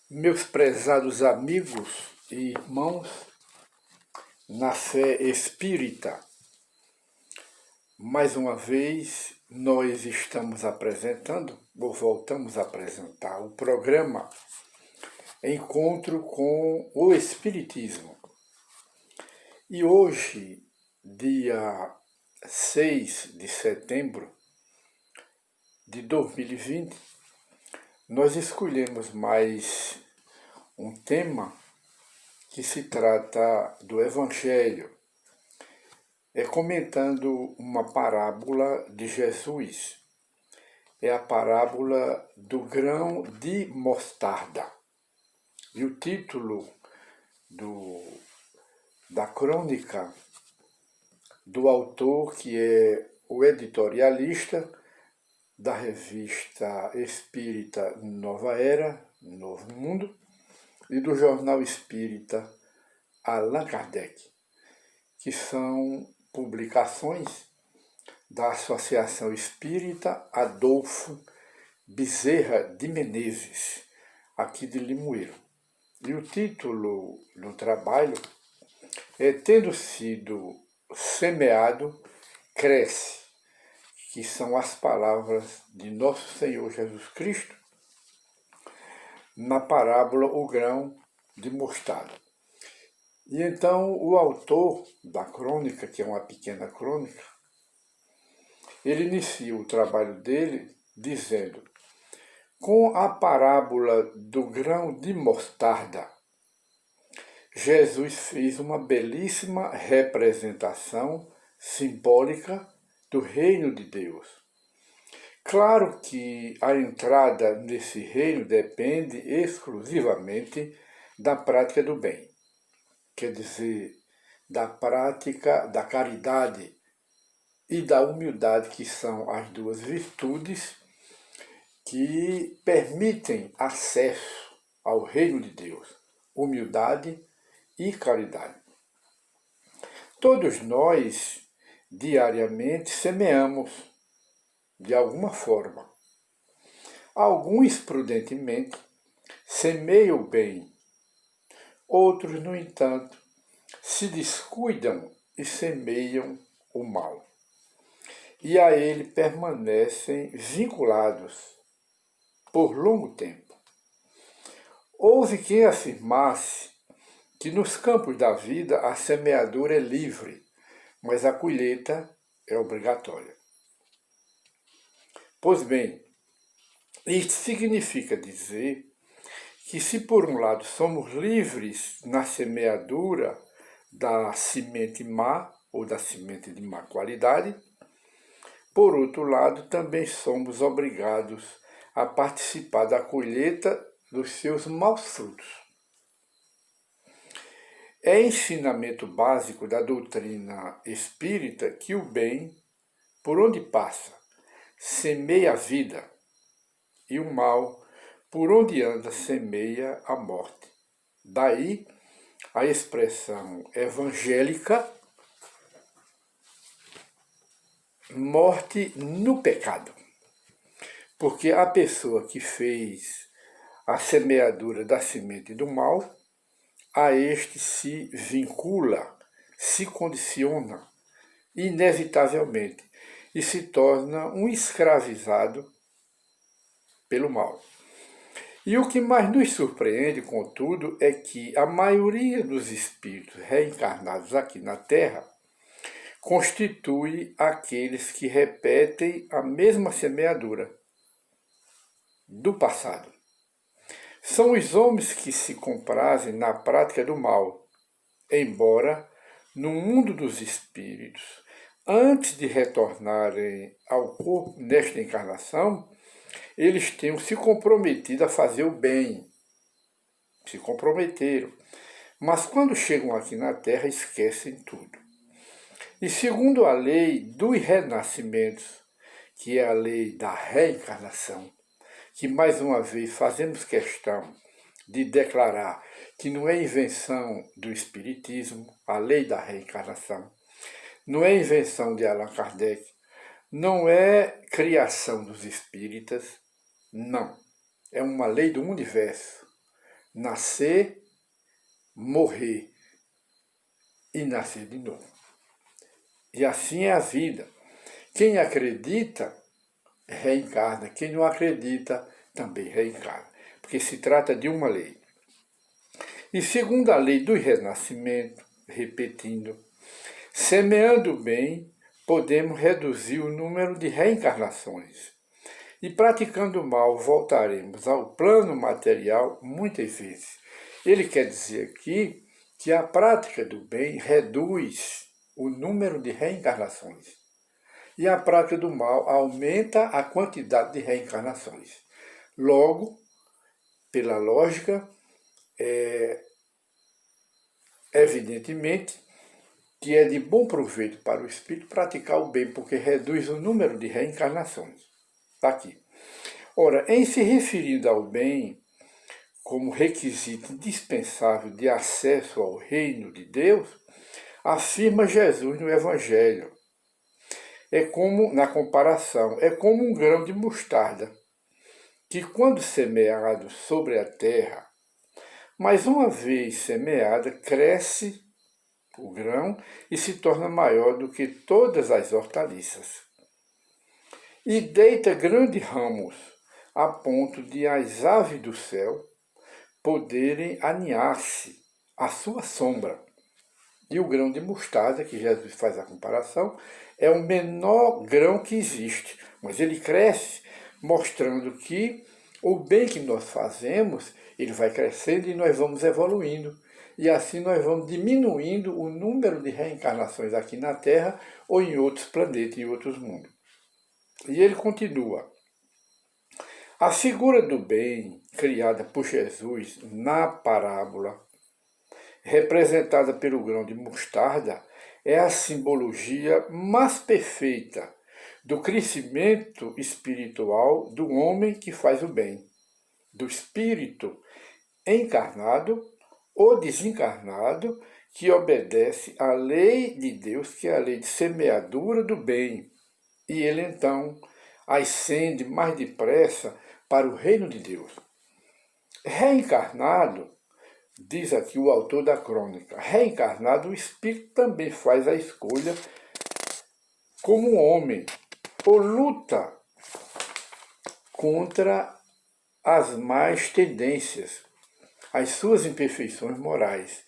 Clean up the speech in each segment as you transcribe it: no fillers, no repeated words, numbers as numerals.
Meus prezados amigos e irmãos, na fé espírita, mais uma vez nós estamos apresentando, ou voltamos a apresentar, o programa Encontro com o Espiritismo. E hoje, dia 6 de setembro de 2020, nós escolhemos mais um tema que se trata do Evangelho, comentando uma parábola de Jesus. É a parábola do grão de mostarda. E o título da crônica do autor, que é o editorialista da revista espírita Nova Era, Novo Mundo, e do jornal espírita Allan Kardec, que são publicações da Associação Espírita Adolfo Bezerra de Menezes, aqui de Limoeiro. E o título do trabalho é Tendo sido semeado, cresce, que são as palavras de Nosso Senhor Jesus Cristo na parábola O Grão de Mostarda. E então o autor da crônica, que é uma pequena crônica, ele inicia o trabalho dele dizendo: com a parábola do grão de mostarda, Jesus fez uma belíssima representação simbólica do reino de Deus. Claro que a entrada nesse reino depende exclusivamente da prática do bem, quer dizer, da prática da caridade e da humildade, que são as duas virtudes que permitem acesso ao reino de Deus: humildade e caridade. Todos nós, diariamente, semeamos de alguma forma. Alguns, prudentemente, semeiam o bem. Outros, no entanto, se descuidam e semeiam o mal. E a ele permanecem vinculados por longo tempo. Houve quem afirmasse que nos campos da vida a semeadura é livre, mas a colheita é obrigatória. Pois bem, isto significa dizer que, se por um lado somos livres na semeadura da semente má ou da semente de má qualidade, por outro lado também somos obrigados a participar da colheita dos seus maus frutos. É ensinamento básico da doutrina espírita que o bem, por onde passa, semeia a vida, e o mal, por onde anda, semeia a morte. Daí a expressão evangélica, morte no pecado. Porque a pessoa que fez a semeadura da semente do mal, a este se vincula, se condiciona, inevitavelmente, e se torna um escravizado pelo mal. E o que mais nos surpreende, contudo, é que a maioria dos espíritos reencarnados aqui na Terra constitui aqueles que repetem a mesma semeadura do passado. São os homens que se comprazem na prática do mal, embora no mundo dos espíritos, antes de retornarem ao corpo nesta encarnação, eles tenham se comprometido a fazer o bem. Se comprometeram. Mas quando chegam aqui na Terra, esquecem tudo. E segundo a lei dos renascimentos, que é a lei da reencarnação, que mais uma vez fazemos questão de declarar que não é invenção do Espiritismo, a lei da reencarnação, não é invenção de Allan Kardec, não é criação dos espíritas, não. É uma lei do universo, nascer, morrer e nascer de novo. E assim é a vida. Quem acredita, reencarna. Quem não acredita, também reencarna. Porque se trata de uma lei. E segundo a lei do renascimento, repetindo, semeando o bem, podemos reduzir o número de reencarnações. E praticando o mal, voltaremos ao plano material muitas vezes. Ele quer dizer aqui que a prática do bem reduz o número de reencarnações. E a prática do mal aumenta a quantidade de reencarnações. Logo, pela lógica, evidentemente que é de bom proveito para o espírito praticar o bem, porque reduz o número de reencarnações. Está aqui. Ora, em se referindo ao bem como requisito indispensável de acesso ao reino de Deus, afirma Jesus no Evangelho. É como, na comparação, é como um grão de mostarda, que quando semeado sobre a terra, mas uma vez semeada, cresce o grão e se torna maior do que todas as hortaliças. E deita grandes ramos, a ponto de as aves do céu poderem aninhar-se à sua sombra. E o grão de mostarda, que Jesus faz a comparação, é o menor grão que existe, mas ele cresce, mostrando que o bem que nós fazemos, ele vai crescendo e nós vamos evoluindo. E assim nós vamos diminuindo o número de reencarnações aqui na Terra ou em outros planetas, em outros mundos. E ele continua. A figura do bem criada por Jesus na parábola, representada pelo grão de mostarda, é a simbologia mais perfeita do crescimento espiritual do homem que faz o bem, do espírito encarnado ou desencarnado que obedece à lei de Deus, que é a lei de semeadura do bem. E ele então ascende mais depressa para o reino de Deus. Reencarnado, diz aqui o autor da crônica, reencarnado, o espírito também faz a escolha como um homem, ou luta contra as más tendências, as suas imperfeições morais,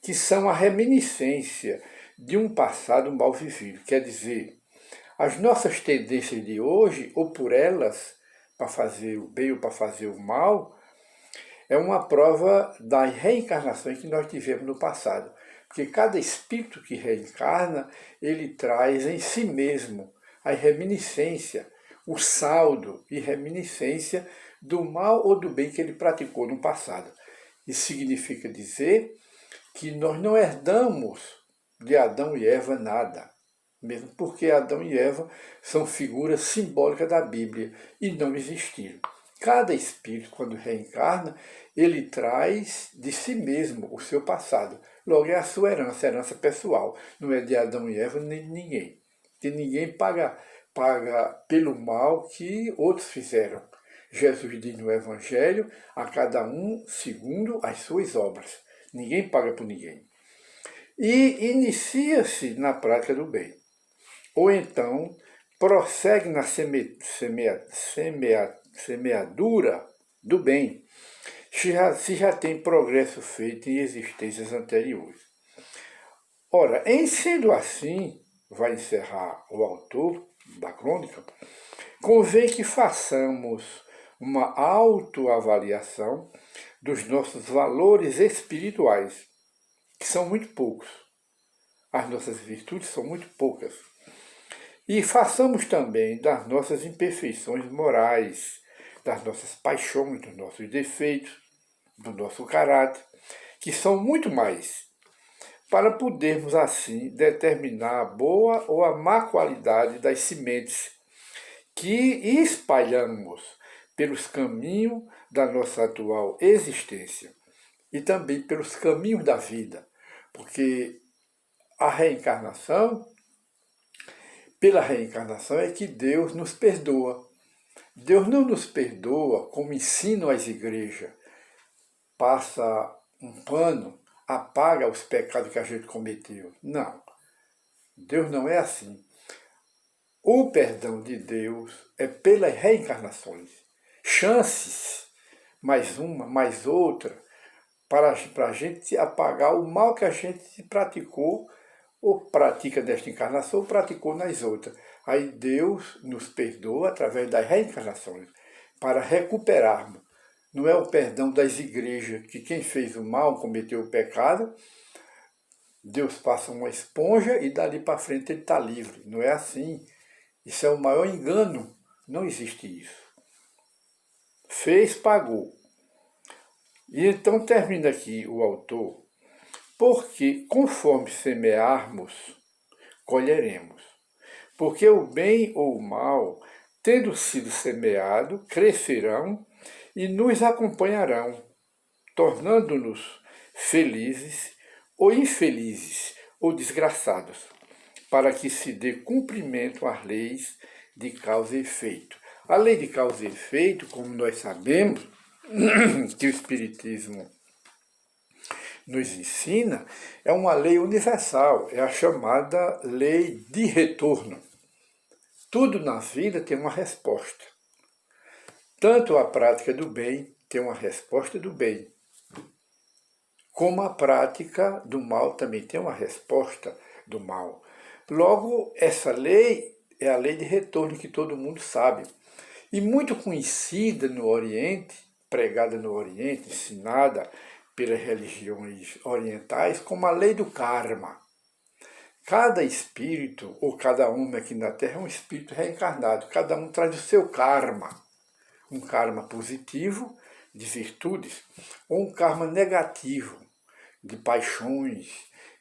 que são a reminiscência de um passado mal vivido. Quer dizer, as nossas tendências de hoje, ou por elas, para fazer o bem ou para fazer o mal, é uma prova das reencarnações que nós tivemos no passado. Porque cada espírito que reencarna, ele traz em si mesmo a reminiscência, o saldo e reminiscência do mal ou do bem que ele praticou no passado. Isso significa dizer que nós não herdamos de Adão e Eva nada, mesmo porque Adão e Eva são figuras simbólicas da Bíblia e não existiram. Cada espírito, quando reencarna, ele traz de si mesmo o seu passado. Logo é a sua herança, a herança pessoal. Não é de Adão e Eva nem de ninguém. Que ninguém paga pelo mal que outros fizeram. Jesus diz no Evangelho, a cada um segundo as suas obras. Ninguém paga por ninguém. E inicia-se na prática do bem. Ou então prossegue na semeadura do bem, se já tem progresso feito em existências anteriores. Ora, em sendo assim, vai encerrar o autor da crônica, convém que façamos uma autoavaliação dos nossos valores espirituais, que são muito poucos. As nossas virtudes são muito poucas. E façamos também das nossas imperfeições morais, das nossas paixões, dos nossos defeitos, do nosso caráter, que são muito mais, para podermos assim determinar a boa ou a má qualidade das sementes que espalhamos pelos caminhos da nossa atual existência e também pelos caminhos da vida, porque a reencarnação, pela reencarnação é que Deus nos perdoa. Deus não nos perdoa como ensinam as igrejas, passa um pano, apaga os pecados que a gente cometeu. Não, Deus não é assim. O perdão de Deus é pelas reencarnações. Chances, mais uma, mais outra, para a gente apagar o mal que a gente praticou, ou pratica nesta encarnação, ou praticou nas outras. Aí Deus nos perdoa através das reencarnações, para recuperarmos. Não é o perdão das igrejas, que quem fez o mal, cometeu o pecado, Deus passa uma esponja e dali para frente ele está livre. Não é assim. Isso é o maior engano. Não existe isso. Fez, pagou. E então termina aqui o autor, porque conforme semearmos, colheremos. Porque o bem ou o mal, tendo sido semeado, crescerão e nos acompanharão, tornando-nos felizes ou infelizes ou desgraçados, para que se dê cumprimento às leis de causa e efeito. A lei de causa e efeito, como nós sabemos, que o Espiritismo nos ensina, é uma lei universal, é a chamada lei de retorno. Tudo na vida tem uma resposta. Tanto a prática do bem tem uma resposta do bem, como a prática do mal também tem uma resposta do mal. Logo, essa lei é a lei de retorno que todo mundo sabe. E muito conhecida no Oriente, pregada no Oriente, ensinada pelas religiões orientais, como a lei do karma. Cada espírito, ou cada homem aqui na Terra, é um espírito reencarnado. Cada um traz o seu karma. Um karma positivo, de virtudes, ou um karma negativo, de paixões,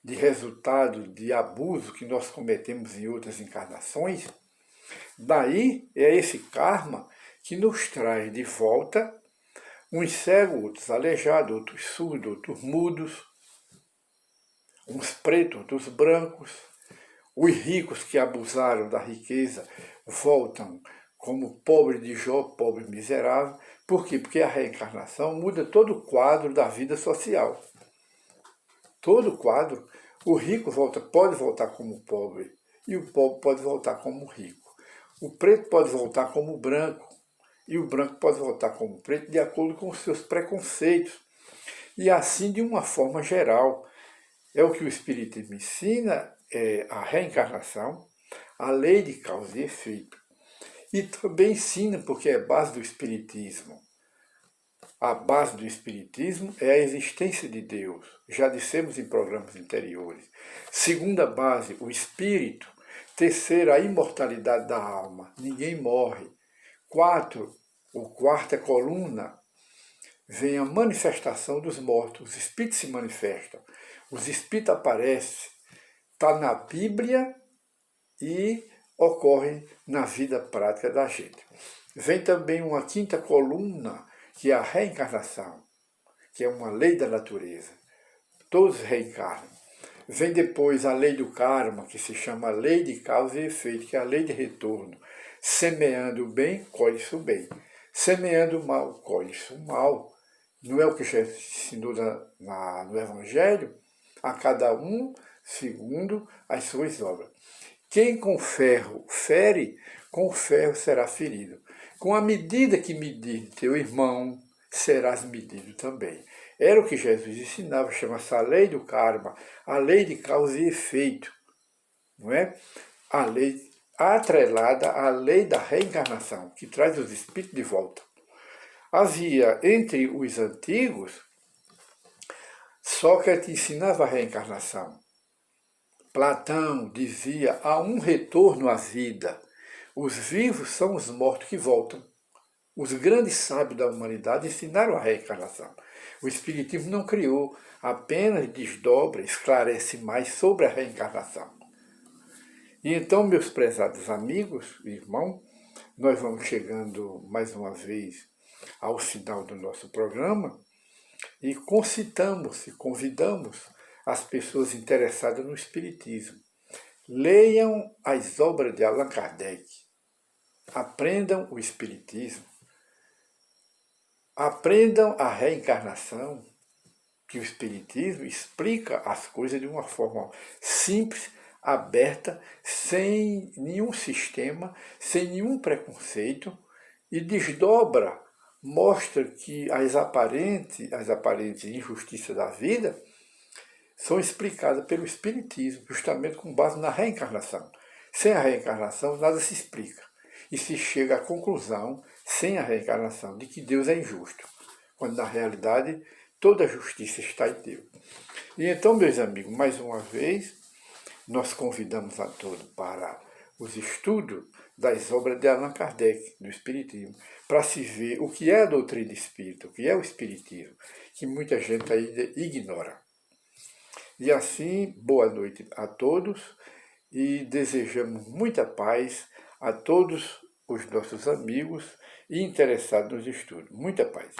de resultado de abuso que nós cometemos em outras encarnações. Daí é esse karma que nos traz de volta uns cegos, outros aleijados, outros surdos, outros mudos, uns pretos, outros brancos. Os ricos que abusaram da riqueza voltam como pobre de Jó, pobre miserável. Por quê? Porque a reencarnação muda todo o quadro da vida social. Todo o quadro. O rico pode voltar como pobre e o pobre pode voltar como rico. O preto pode voltar como branco e o branco pode voltar como preto de acordo com os seus preconceitos. E assim de uma forma geral. É o que o Espiritismo ensina, é a reencarnação, a lei de causa e efeito. E também ensina, porque é base do Espiritismo. A base do Espiritismo é a existência de Deus. Já dissemos em programas anteriores. Segunda base, o Espírito. Terceira, a imortalidade da alma. Ninguém morre. Quarta coluna, vem a manifestação dos mortos. Os espíritos se manifestam. Os espíritos aparecem. Está na Bíblia e ocorre na vida prática da gente. Vem também uma quinta coluna, que é a reencarnação, que é uma lei da natureza. Todos reencarnam. Vem depois a lei do karma, que se chama lei de causa e efeito, que é a lei de retorno. Semeando o bem, colhe-se o bem. Semeando o mal, colhe-se o mal. Não é o que Jesus ensinou no Evangelho? A cada um segundo as suas obras. Quem com ferro fere, com ferro será ferido. Com a medida que medir teu irmão, serás medido também. Era o que Jesus ensinava, chama-se a lei do karma, a lei de causa e efeito. Não é? A lei atrelada à lei da reencarnação, que traz os espíritos de volta. Havia entre os antigos, Sócrates ensinava a reencarnação. Platão dizia, há um retorno à vida. Os vivos são os mortos que voltam. Os grandes sábios da humanidade ensinaram a reencarnação. O Espiritismo não criou, apenas desdobra, esclarece mais sobre a reencarnação. E então, meus prezados amigos e irmãos, nós vamos chegando mais uma vez ao final do nosso programa e concitamos e convidamos as pessoas interessadas no Espiritismo. Leiam as obras de Allan Kardec, aprendam o Espiritismo, aprendam a reencarnação, que o Espiritismo explica as coisas de uma forma simples, aberta, sem nenhum sistema, sem nenhum preconceito, e desdobra, mostra que as aparentes injustiças da vida são explicadas pelo Espiritismo, justamente com base na reencarnação. Sem a reencarnação, nada se explica. E se chega à conclusão, sem a reencarnação, de que Deus é injusto, quando na realidade toda a justiça está em Deus. E então, meus amigos, mais uma vez, nós convidamos a todos para os estudos das obras de Allan Kardec, do Espiritismo, para se ver o que é a doutrina espírita, o que é o Espiritismo, que muita gente ainda ignora. E assim, boa noite a todos e desejamos muita paz a todos os nossos amigos e interessados nos estudos. Muita paz.